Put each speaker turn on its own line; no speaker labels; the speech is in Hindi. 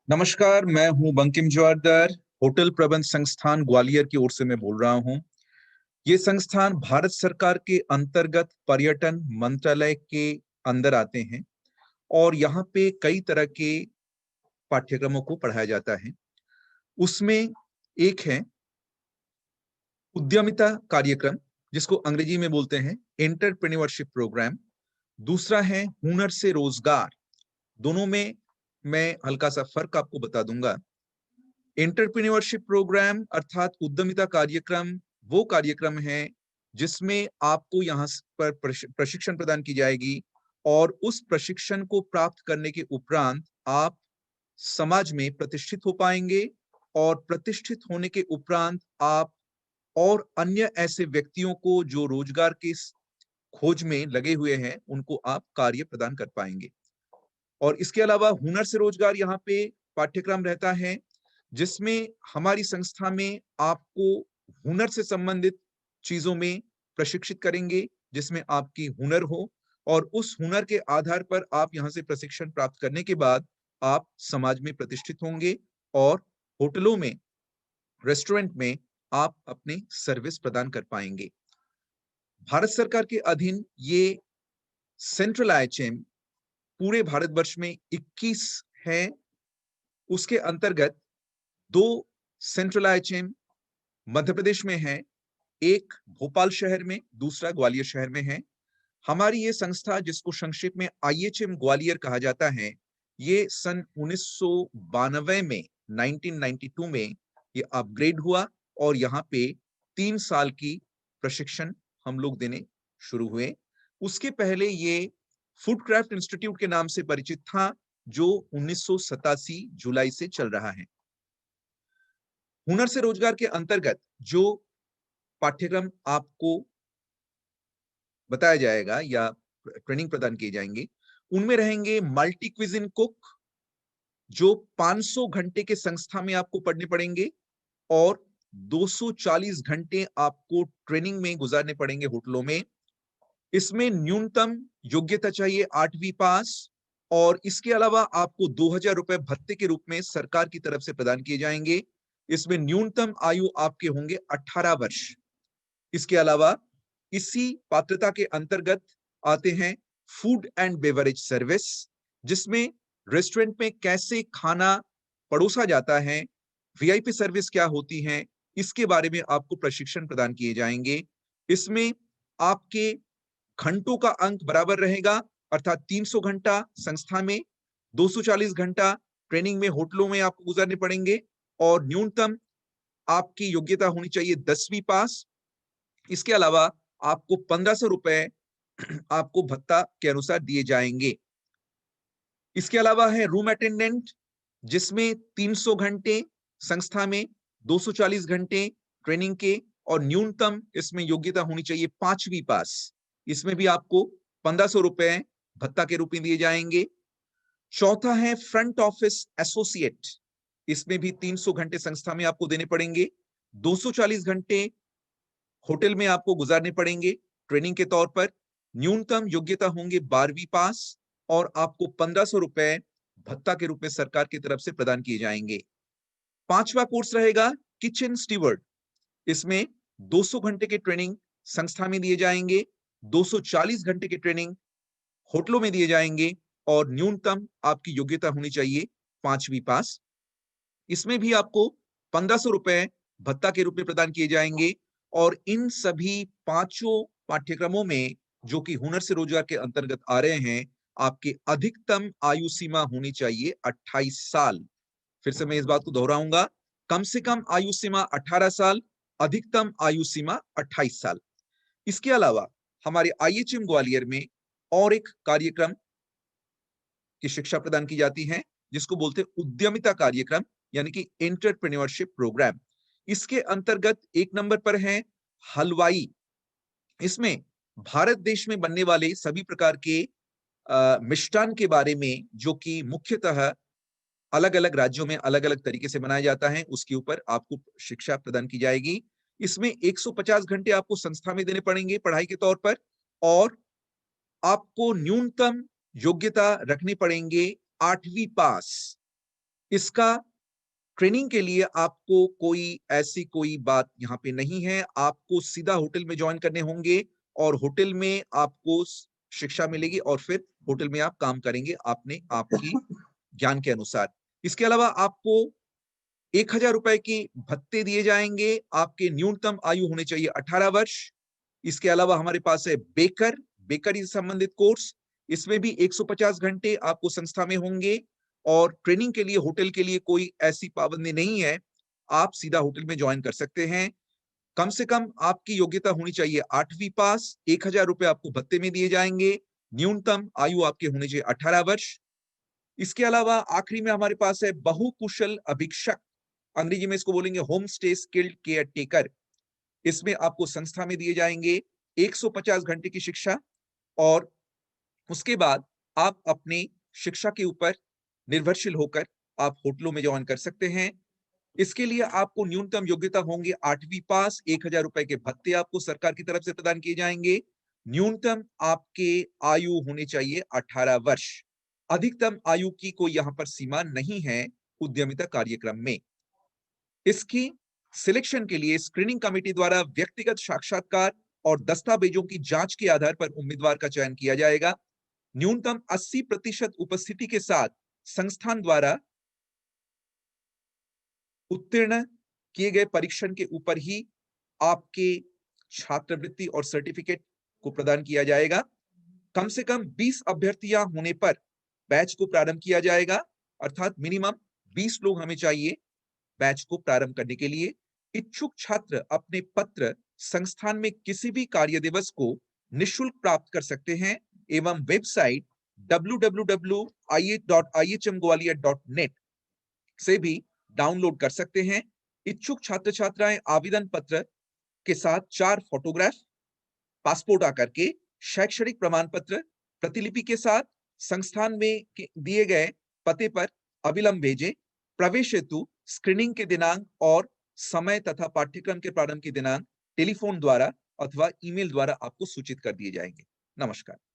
नमस्कार, मैं हूं बंकिम जवारदार। होटल प्रबंध संस्थान ग्वालियर की ओर से मैं बोल रहा हूं। ये संस्थान भारत सरकार के अंतर्गत पर्यटन मंत्रालय के अंदर आते हैं और यहाँ पे कई तरह के पाठ्यक्रमों को पढ़ाया जाता है। उसमें एक है उद्यमिता कार्यक्रम, जिसको अंग्रेजी में बोलते हैं एंटरप्रेन्योरशिप प्रोग्राम। दूसरा है हुनर से रोजगार। दोनों में मैं हल्का सा फर्क आपको बता दूंगा। एंटरप्रेन्योरशिप प्रोग्राम अर्थात उद्यमिता कार्यक्रम वो कार्यक्रम है जिसमें आपको यहाँ पर प्रशिक्षण प्रदान की जाएगी और उस प्रशिक्षण को प्राप्त करने के उपरांत आप समाज में प्रतिष्ठित हो पाएंगे और प्रतिष्ठित होने के उपरांत आप और अन्य ऐसे व्यक्तियों को जो रोजगार की खोज में लगे हुए हैं उनको आप कार्य प्रदान कर पाएंगे। और इसके अलावा हुनर से रोजगार यहाँ पे पाठ्यक्रम रहता है जिसमें हमारी संस्था में आपको हुनर से संबंधित चीजों में प्रशिक्षित करेंगे, जिसमें आपकी हुनर हो और उस हुनर के आधार पर आप यहाँ से प्रशिक्षण प्राप्त करने के बाद आप समाज में प्रतिष्ठित होंगे और होटलों में, रेस्टोरेंट में आप अपने सर्विस प्रदान कर पाएंगे। भारत सरकार के अधीन ये सेंट्रल आईएचएम पूरे भारतवर्ष में 21 है। उसके अंतर्गत दो सेंट्रल आईएचएम मध्य प्रदेश में है, एक भोपाल शहर में, दूसरा ग्वालियर शहर में है। हमारी ये संस्था, जिसको संक्षेप में आईएचएम ग्वालियर कहा जाता है, ये सन 1992 में 1992 में ये अपग्रेड हुआ और यहाँ पे 3 साल की प्रशिक्षण हम लोग देने शुरू हुए। उसके पहले ये फूडक्राफ्ट इंस्टीट्यूट के नाम से परिचित था, जो 1987 जुलाई से चल रहा है। हुनर से रोजगार के अंतर्गत जो पाठ्यक्रम आपको बताया जाएगा या ट्रेनिंग प्रदान किए जाएंगे, उनमें रहेंगे मल्टी क्विजिन कुक, जो 500 घंटे के संस्था में आपको पढ़ने पड़ेंगे और 240 घंटे आपको ट्रेनिंग में गुजारने पड़ेंगे होटलों में। इसमें न्यूनतम योग्यता चाहिए 8वीं पास और इसके अलावा आपको 2000 रुपए भत्ते के रूप में सरकार की तरफ से प्रदान किए जाएंगे। इसमें न्यूनतम आयु आपके होंगे 18 वर्ष। इसके अलावा इसी पात्रता के अंतर्गत आते हैं फूड एंड बेवरेज सर्विस, जिसमें रेस्टोरेंट में कैसे खाना परोसा जाता है, वीआईपी सर्विस क्या होती है, इसके बारे में आपको प्रशिक्षण प्रदान किए जाएंगे। इसमें आपके घंटों का अंक बराबर रहेगा, अर्थात 300 घंटा संस्था में, 240 घंटा ट्रेनिंग में होटलों में आपको गुजारने पड़ेंगे और न्यूनतम आपकी योग्यता होनी चाहिए 10वीं पास। इसके अलावा आपको 1500 रुपए आपको भत्ता के अनुसार दिए जाएंगे। इसके अलावा है रूम अटेंडेंट, जिसमें 300 घंटे संस्था में, 240 घंटे ट्रेनिंग के और न्यूनतम इसमें योग्यता होनी चाहिए 5वीं पास। इसमें भी आपको 1500 रुपए भत्ता के रूप में दिए जाएंगे। चौथा है फ्रंट ऑफिस एसोसिएट, इसमें भी 300 घंटे संस्था में आपको देने पड़ेंगे, 240 घंटे होटल में आपको गुजारने पड़ेंगे ट्रेनिंग के तौर पर। न्यूनतम योग्यता होंगे 12वीं पास और आपको 1500 रुपए भत्ता के रूप में सरकार की तरफ से प्रदान किए जाएंगे। पांचवा कोर्स रहेगा किचन स्टीवर्ड। इसमें 200 घंटे के ट्रेनिंग संस्था में दिए जाएंगे, 240 घंटे की ट्रेनिंग होटलों में दिए जाएंगे और न्यूनतम आपकी योग्यता होनी चाहिए 5वीं पास। इसमें भी आपको 1500 रुपए भत्ता के रूप में प्रदान किए जाएंगे और इन सभी पांचों पाठ्यक्रमों में, जो कि हुनर से रोजगार के अंतर्गत आ रहे हैं, आपकी अधिकतम आयु सीमा होनी चाहिए 28 साल। फिर से मैं इस बात को दोहराऊंगा, कम से कम आयु सीमा 18 साल, अधिकतम आयु सीमा 28 साल। इसके अलावा हमारे आईएचएम ग्वालियर में और एक कार्यक्रम की शिक्षा प्रदान की जाती है, जिसको बोलते हैं उद्यमिता कार्यक्रम, यानी कि एंटरप्रेन्योरशिप प्रोग्राम। इसके अंतर्गत 1 नंबर पर है हलवाई। इसमें भारत देश में बनने वाले सभी प्रकार के मिष्टान के बारे में, जो कि मुख्यतः अलग अलग राज्यों में अलग अलग तरीके से बनाया जाता है, उसके ऊपर आपको शिक्षा प्रदान की जाएगी। इसमें 150 घंटे आपको संस्था में देने पड़ेंगे पढ़ाई के तौर पर और आपको न्यूनतम योग्यता रखनी पड़ेंगे 8वीं पास। इसका ट्रेनिंग के लिए आपको कोई बात यहाँ पे नहीं है। आपको सीधा होटल में ज्वाइन करने होंगे और होटल में आपको शिक्षा मिलेगी और फिर होटल में आप काम करेंगे आपने आपकी ज्ञान के अनुसार। इसके अलावा आपको 1000 रुपए के भत्ते दिए जाएंगे। आपके न्यूनतम आयु होने चाहिए 18 वर्ष। इसके अलावा हमारे पास है बेकर से संबंधित कोर्स। इसमें भी 150 घंटे आपको संस्था में होंगे और ट्रेनिंग के लिए होटल के लिए कोई ऐसी पाबंदी नहीं है। आप सीधा होटल में ज्वाइन कर सकते हैं। कम से कम आपकी योग्यता होनी चाहिए 8वीं पास। 1000 रुपए आपको भत्ते में दिए जाएंगे। न्यूनतम आयु आपके होनी चाहिए 18 वर्ष। इसके अलावा आखिरी में हमारे पास है बहुकुशल अभिक्षक, अंग्रेजी में इसको बोलेंगे home stay skilled care taker. इसमें आपको संस्था में दिए जाएंगे 150 घंटे की शिक्षा और उसके बाद आप अपनी शिक्षा के ऊपर निर्भरशील होकर आप होटलों में ज्वाइन कर सकते हैं। इसके लिए आपको न्यूनतम योग्यता होंगे 8वीं पास। 1000 रुपए के भत्ते आपको सरकार की तरफ से प्रदान किए जाएंगे। न्यूनतम आपके आयु होनी चाहिए 18 वर्ष। अधिकतम आयु की कोई यहां पर सीमा नहीं है उद्यमिता कार्यक्रम में। इसकी सिलेक्शन के लिए स्क्रीनिंग कमेटी द्वारा व्यक्तिगत साक्षात्कार और दस्तावेजों की जांच के आधार पर उम्मीदवार का चयन किया जाएगा। न्यूनतम 80% उपस्थिति के साथ संस्थान द्वारा उत्तीर्ण किए गए परीक्षण के ऊपर ही आपके छात्रवृत्ति और सर्टिफिकेट को प्रदान किया जाएगा। कम से कम 20 अभ्यर्थियां होने पर बैच को प्रारंभ किया जाएगा, अर्थात मिनिमम 20 लोग हमें चाहिए बैच को प्रारंभ करने के लिए। इच्छुक छात्र अपने पत्र संस्थान में किसी भी कार्य दिवस को निःशुल्क प्राप्त कर सकते हैं एवं वेबसाइट www.ihmgwalior.net से भी डाउनलोड कर सकते हैं। इच्छुक छात्र छात्राएं आवेदन पत्र के साथ 4 फोटोग्राफ, पासपोर्ट आकर के, शैक्षणिक प्रमाण पत्र प्रतिलिपि के साथ संस्थान में दिए गए पते पर अविलंब भेजें। प्रवेश हेतु स्क्रीनिंग के दिनांक और समय तथा पाठ्यक्रम के प्रारंभ की दिनांक टेलीफोन द्वारा अथवा ईमेल द्वारा आपको सूचित कर दिए जाएंगे। नमस्कार।